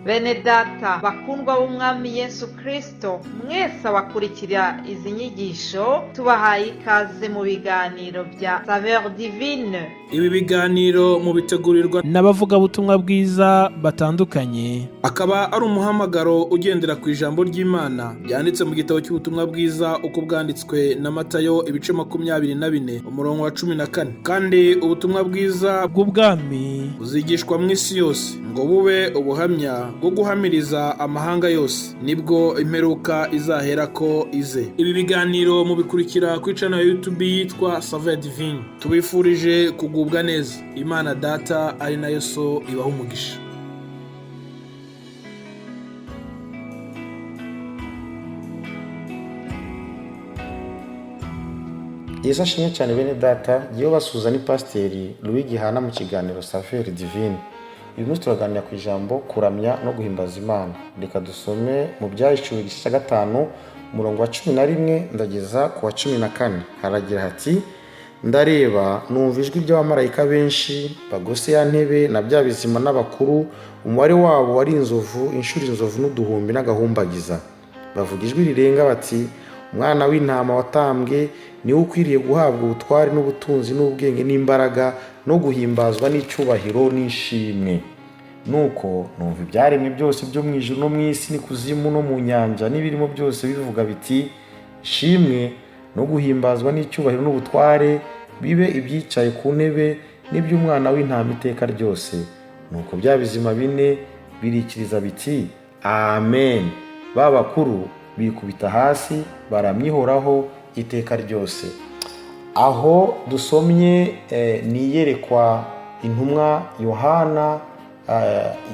Bene data bakundwa b'umwami Yesu Kristo, mwese abakurikira izi nyigisho tubahaye ikaze mu biganiro bya Saveur Divine. Ibi biganiro mu bitegurirwa n'abavugabutumwa bwiza batandukanye, akaba ari umuhamagaro ugendera ku ijambo ry'Imana byanditse mu gitabo cy'ubutumwa bwiza uko bwanditswe na Matayo ibice 24 umurongo wa 14. Kandi ubutumwa bwiza bw'ubwami buzigishwa mu isi yose ngo bube ubuhamya bwo guhamiriza amahanga yose, nibwo imperuka izahera ko ize. Ibi biganiro mubikurikira ku channel ya YouTube yitwa Saveur Divine. Tubifurije kugubwa neza. Imana Data ari nayo So ibaha umugisha. Yesu ashimwe cyane bene data, giye basuza ni Pasiteri Louis Gihana mu kiganiro Saveur Divine. Uyu munsi turaganira ku ijambo kuramya no guhimbaza Imana. Reka dusome mu Byahishuwe igice cya 5 umurongo wa 11 ndageza ku wa 14. Haragira hati: ndareba numva ijwi ry'abamarayika benshi bagose ya ntebe na bya bizima n'abakuru, umubare wabo wari inzovu, inshuro inzovu n'uduhumbi n'agahumbagiza. Bavuga ijwi rirenga bati: umwana w'intama watambwe niwe ukwiriye guhabwa ubutware n'ubutunzi n'ubwenge n'imbaraga no guhimbazwa n'icyubahiro n'ishimwe. Nuko numva ibyaremwe byose byo mu ijuru no mu isi n'ikuzimu no mu nyanja n'ibirimo byose bivuga biti: ishimwe no guhimbazwa n'icyubahiro n'ubutware bibe ibyicaye ku ntebe n'iby'umwana w'intama iteka ryose. Nuko bya bizima bine birikiriza biti: amen. Babakuru bikubita hasi baramyihoraho iteka ryose. Aho dusomye niyerekwa intumwa Yohana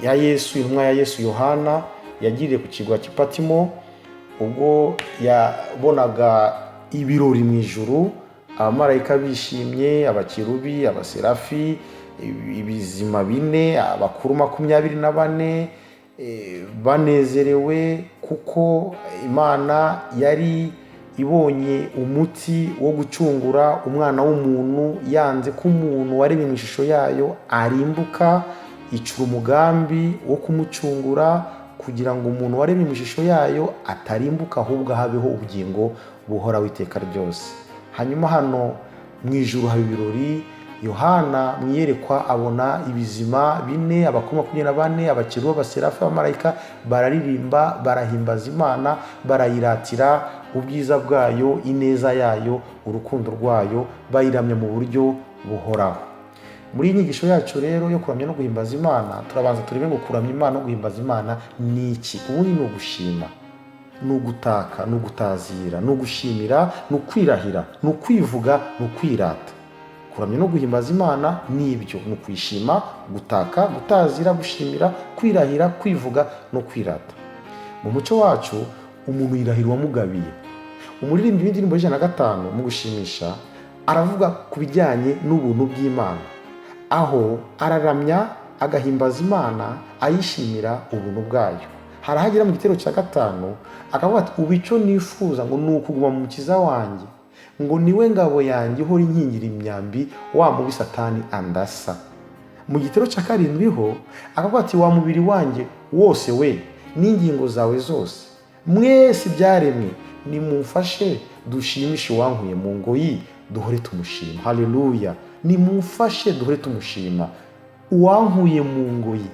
ya Yesu, intumwa ya Yesu Yohana yagiriye ku kigwa cy'Ipatimo ubwo yabonaga ibirori mu ijuru, abamarayika bishimye, abakirubi, abaserafi, ibizima bine, abakuru 24 banezerewe kuko Imana yari ibonye umuti wo gucungura umwana w'umuntu, yanze ko umuntu waremwe mu ishusho yayo arimbuka, icura umugambi wo kumucungura kugira ngo umuntu waremwe mu ishusho yayo atarimbuka ahubwo habeho ubugingo buhora witeka ryose. Hanyuma hano mu ijuru haba ibirori. Yohana mwiyerekwa abona ibizima bine, abakuru 24, abakirubi, abaserafi, abamarayika bararirimba, barahimbaza Imana, barayiratira ubwiza bwayo, ineza yayo, urukundo rwayo, bayiramya mu buryo buhoraho. Muri inyigisho yacu rero yo kuramya no guhimbaza Imana, turabanza turebe ngo kuramya Imana no guhimbaza Imana ni iki. Ubundi ni ugushima, ni ugutaka, ni ugutazira, ni ugushimira, ni ukwirahira, ni ukwivuga, ni ukwirata. Kuramya no guhimbaza Imana ni ibyo: ni ukwishima, gutaka, gutazira, gushimira, kwirahira, kwivuga no kwirata. Mu muco wacu umuntu yirahira uwamugabiye. Umuririmbyi w'indirimbo y'105 mu gushimisha aravuga ku bijyanye n'ubuntu bw'Imana, aho araramya agahimbaza Imana ayishimira ubuntu bwayo. Harahagera mu gitero cya 5 akavuga ati: ubu icyo nifuza ngo ni ukuguma mu mukiza wanjye, ngo niwe ngabo yanjye ihora inkingira imyambi wa mubi Satani andasa. Mu gitero cya 7 ho akavuga ati: wa mubiri wanjye wose we n'ingingo zawe zose, mwese byaremwe nimumfashe dushimishe uwankuye mu ngoyi duhore tumushima. Haleluya! Nimumfashe duhore tumushima. Uwankuye mu ngoyi,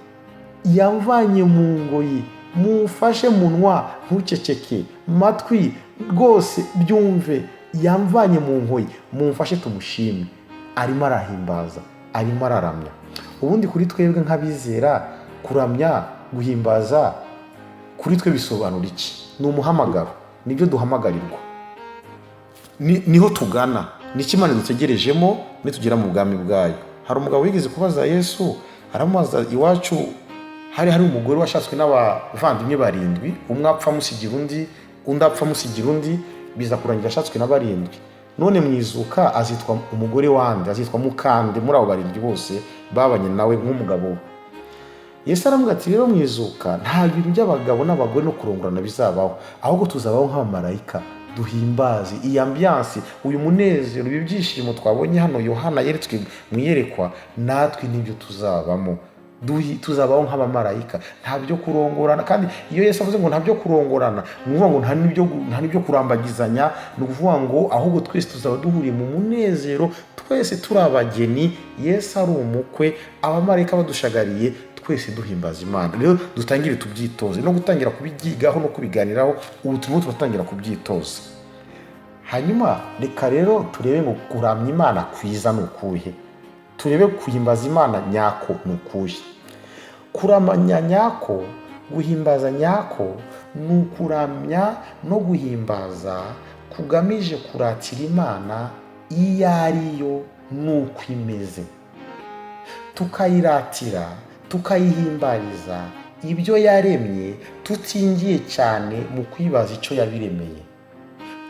yamvanye mu ngoyi, mumfashe munwa ntuceceke, matwi rwose byumve, yamvanye mu ngoyi, mumfashe tumushime. Arimo arahimbaza, arimo araramya. Ubundi kuri twebwe nk'abizera kuramya guhimbaza kuri twe bisobanura iki? Ni umuhamagaro, nibyo duhamagarirwa, niho tugana, ni Imana dutegerejemo nitugera mu bwami bwayo. Hari umugabo wigeze kubaza Yesu, aramubaza: iwacu hari umugore washatswe n'abavandimwe 7, umwe apfa musigira undi, undi apfa musigira undi, biza kurangira ashatswe na 7. None mwizuka azitwa umugore wande, azitwa mukande muri abo 7 bose babanye nawe nk'umugabo we. Yesu aravuga ati: rero mwizuka nta bintu by'abagabo n'abagore no kurongorana bizabaho, ahubwo tuzabaho nk'abamarayika, duhimbaze iyi ambiance, uyu munezero, ibi byishimo twabonye hano Yohana yeretswe mwiyerekwa, natwe nibyo tuzabamo. tuzabaho nk'abamarayika, nta byo kurongorana. Kandi iyo Yesu avuze ngo nta byo kurongorana, ni ukuvuga ngo nta n'ibyo kurambagizanya, ni ukuvuga ngo ahubwo twese tuzaba duhuriye mu munezero, twese turi abageni, Yesu ari umukwe, abamarayika badushagariye, twese duhimbaza Imana. Rero dutangire tubyitoze, no gutangira kubyigaho no kubiganiraho, ubu turimo turatangira kubyitoza. Hanyuma reka rero turebe ngo kuramya Imana kwiza ni ukuhe, turebe guhimbaza Imana nyako ni ukuhe. Kuramya nyako, guhimbaza nyako, ni ukuramya no guhimbaza kugamije kuratira Imana iyo ariyo n'uko imeze, tukayiratira, tukayihimbariza ibyo yaremye, tutingiye cyane mu kwibaza icyo yabiremeye.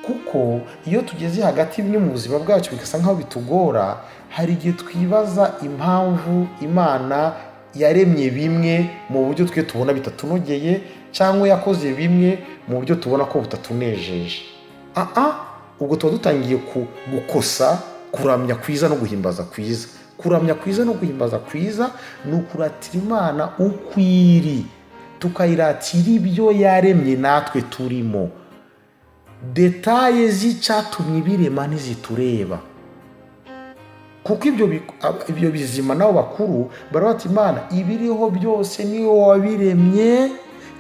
Kuko iyo tugeze hagati bimwe mu buzima bwacu bigasa nk'aho bitugora, hari igihe twibaza impamvu Imana yaremye bimwe mu buryo twe tubona bitatunogeye, cyangwa yakoze bimwe mu buryo tubona ko butatunejeje. Ubwo tuba dutangiye gukosa kuramya kwiza no guhimbaza kwiza. Kuramya kwiza no guhimbaza kwiza ni ukuratira Imana ukwiri, tukayiratira ibyo yaremye natwe turimo. Detaye z'icyatumye ibirema ntizitureba, kuko ibyo bizima nabo bakuru barabati Imana ibiriho byose niwe wabiremye,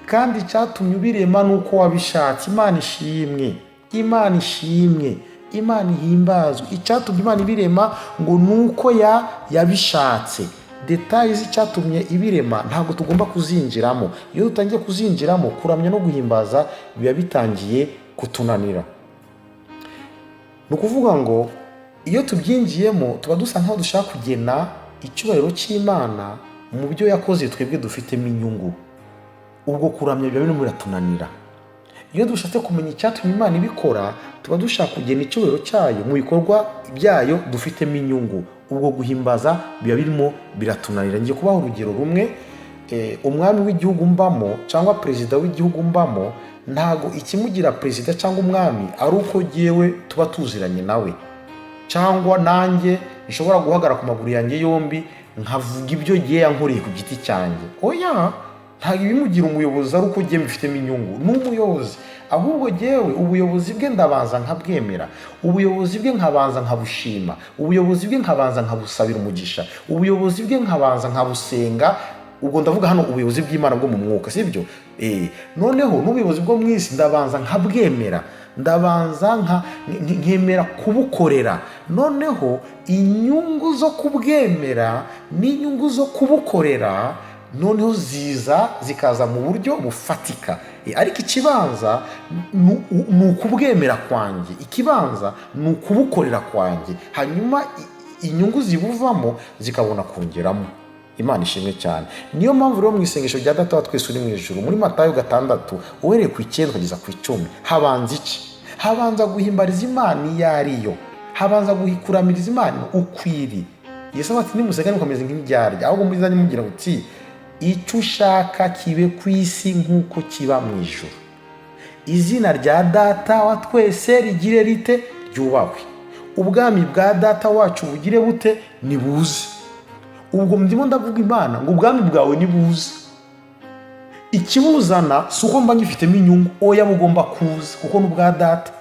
kandi icyatumye ubirema nuko wabishatse. Imana ishimwe, Imana ishimwe, Imana ihimbazwe. Icyatumye Imana ibirema ngo nuko yabishatse. Detaye z'icyatumye ibirema ntabwo tugomba kuzinjiramo. Iyo dutangiye kuzinjiramo, kuramya no guhimbaza biba bitangiye kutunanira. Ni ukuvuga ngo iyo tubyinjiyemo tuba dusa nk'aho dushaka kugena icyubahiro cy'Imana mu byo yakoze twebwe dufitemo inyungu. Ubwo kuramya biba birimo biratunanira. Iyo dushatse kumenya icyatumye Imana ibikora, tuba dushaka kugena icyubahiro cyayo mu bikorwa byayo dufitemo inyungu. Ubwo guhimbaza biba birimo biratunanira. Ngiye kubaho urugero rumwe. Umwami w'igihugu mbamo cyangwa perezida w'igihugu mbamo, ntago ikimugira perezida cyangwa umwami ari uko yewe tuba tuziranye nawe, cyangwa nanjye nshobora guhagarara ku maguru yanjye yombi nkavuga ibyo giye yankoreye ku giti cyanjye. Oya, ntabwo ibimugira umuyobozi ari uko giye mbifitemo inyungu. Ni umuyobozi, ahubwo yewe ubuyobozi bwe ndabanza nkabwemera, ubuyobozi bwe nkabanza nkabushima, ubuyobozi bwe nkabanza nkabusabira umugisha, ubuyobozi bwe nkabanza nkabusenga. Ubwo ndavuga hano ubuyobozi bw'Imana bwo mu mwuka, sibyo? Noneho n'ubuyobozi bwo mu isi ndabanza nkabwemera, ndabanza nkemera kubukorera. Noneho inyungu zo kubwemera n'inyungu zo kubukorera noneho zikaza mu buryo bufatika. Ariko ikibanza ni ukubwemera kwanjye, ikibanza ni ukubukorera kwanjye, hanyuma inyungu zibuvamo zikabona kongeramo. Imana ishimwe cyane. Niyo mpamvu rero mu isengesho rya Data wa twese uri mu ijuru muri Matayo 6 uhereye ku 9 kugeza ku 10 habanza iki? Habanza guhimbariza Imana iyo ariyo, habanza kuramiriza Imana ukwiri. Yesu ati nimuseka mukomeze nk'ibyarya, ahubwo muzanye mugira uti icyo ushaka kibe ku isi nk'uko kiba mu ijuru. Izina rya Data wa twese rigire rite? Ryubahwe. Ubwami bwa Data wacu bugire bute? Nibuze. Ubwo ndimo ndavuga Imana ngo ubwami bwawe nibuze. Ikibuzana si uko mba ngifitemo inyungu, oya bugomba kuza kuko n'ubwa Data.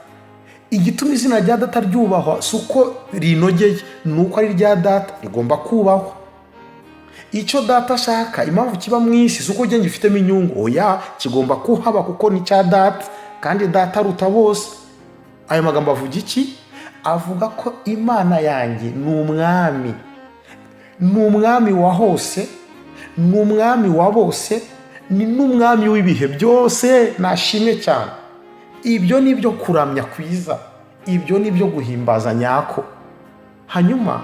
Igituma izina rya Data ryubahwa si uko rinogeye, ni uko ari rya Data rigomba kubahwa. Icyo Data ashaka, impamvu kiba mu isi si uko njye ngifitemo inyungu, oya kigomba kuhaba kuko ni cya Data, kandi Data aruta bose. Ayo magambo avuga iki? Avuga ko Imana yanjye ni umwami, ni umwami wa hose, ni umwami wa bose, ni n'umwami w'ibihe byose. Nashimye cyane. Ibyo ni byo kuramya kwiza, ibyo ni byo guhimbaza nyako. Hanyuma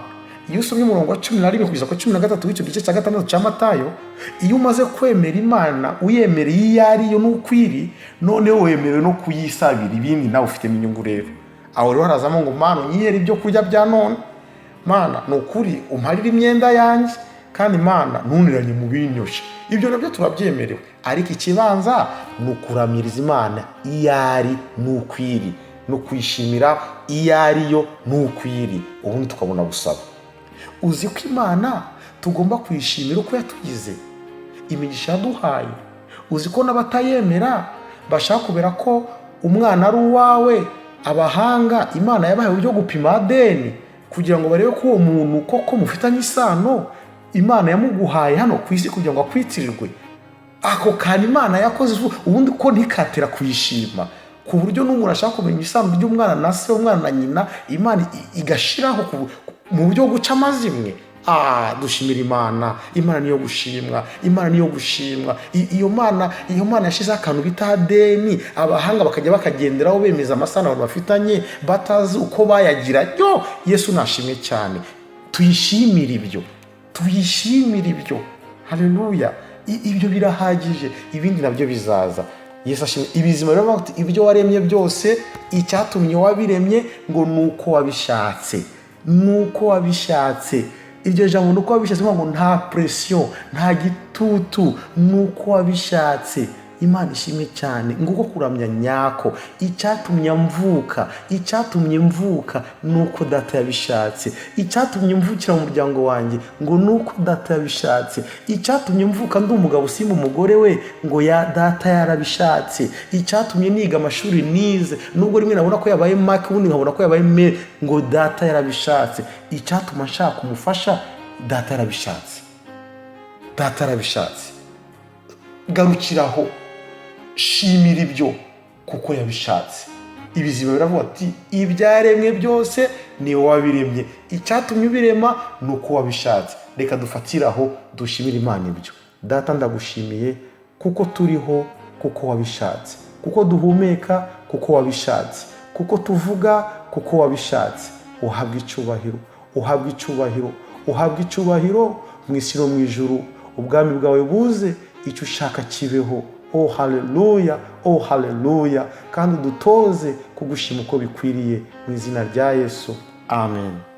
iyo usomye umurongo wa 11 kugeza ku 13 w'icyo gice cya 6 cya Matayo, iyo umaze kwemera Imana uyemereye iyo ariyo n'ukwiri, noneho wemerewe no kuyisabira ibindi nawe ufitemo inyungu. Rero aho rero harazamo ngo Mana unyihera ibyo kurya bya none, Mana ni ukuri umparire imyenda yanjye, kandi Mana ntuniranye mu binyosha. Ibyo nabyo turabyemerewe, ariko ikibanza ni ukuramiriza Imana iyo ari n'ukwiri, no kwishimira iyo ariyo n'ukwiri, ubundi tukabona gusaba. Uzi ko Imana tugomba kuyishimira uko yatugize, imigisha yaduhaye. Uzi ko n'abatayemera bashaka kubera ko umwana ari uwawe, abahanga Imana yabahaye uburyo gupima ADN kugira ngo barebe ko uwo muntu koko mufitanye isano, Imana yamuguhaye hano ku isi kugira ngo akwitirirwe. Ako kantu Imana yakoze ubundi ko ntikatera kuyishima, ku buryo n'umuntu ashaka kumenya isano ry'umwana na se, umwana na nyina, Imana igashiraho mu buryo guca amazimwe. Dushimira Imana. Imana niyo gushimwa, Imana niyo gushimwa. Iyo Mana yashize akantu bita ADN, abahanga bakajya bakagenderaho bemeza amasano abantu bafitanye batazi uko bayagira. Yesu nashimwe cyane. Tuyishimire ibyo, tuyishimire ibyo. Haleluya. Ibyo birahagije, ibindi nabyo bizaza. Yesu ashimwe. Ibizima rero bati ibyo waremye byose, icyatumye wabiremye ngo nuko wabishatse, nuko wabishatse. Iryo jambo nuko wabishatse ngo nta pression, nta gitutu, nuko wabishatse. Imana ishimwe cyane. Nguko kuramya nyako. Icyatumye mvuka nuko data yabishatse. Icyatumye mvukira mu muryango wanjye ngo nuko data yabishatse. Icyatumye mvuka ndi umugabo simba umugore we ngo data yarabishatse. Icyatumye niga amashuri nize nubwo rimwe nabona ko yabaye make ubundi nkabona ko yabaye me ngo data yarabishatse. Icyatuma nshaka umufasha data yarabishatse. Data yarabishatse. Garukiraho, shimira ibyo kuko yabishatse. Ibizima biravuga ati ibyaremwe byose ni wowe wabiremye, icyatumye ubirema nuko wabishatse. Reka dufatiraho dushimira Imana ibyo. Data ndagushimiye kuko turiho kuko wabishatse, kuko duhumeka kuko wabishatse, kuko tuvuga kuko wabishatse. Uhabwe icyubahiro, uhabwe icyubahiro, uhabwe icyubahiro mu isi no mu ijuru. Ubwami bwawe buze, icyo ushaka kibeho. Haleluya, haleluya. Kandi udutoze kugushima uko bikwiriye mu izina rya Yesu. Amen.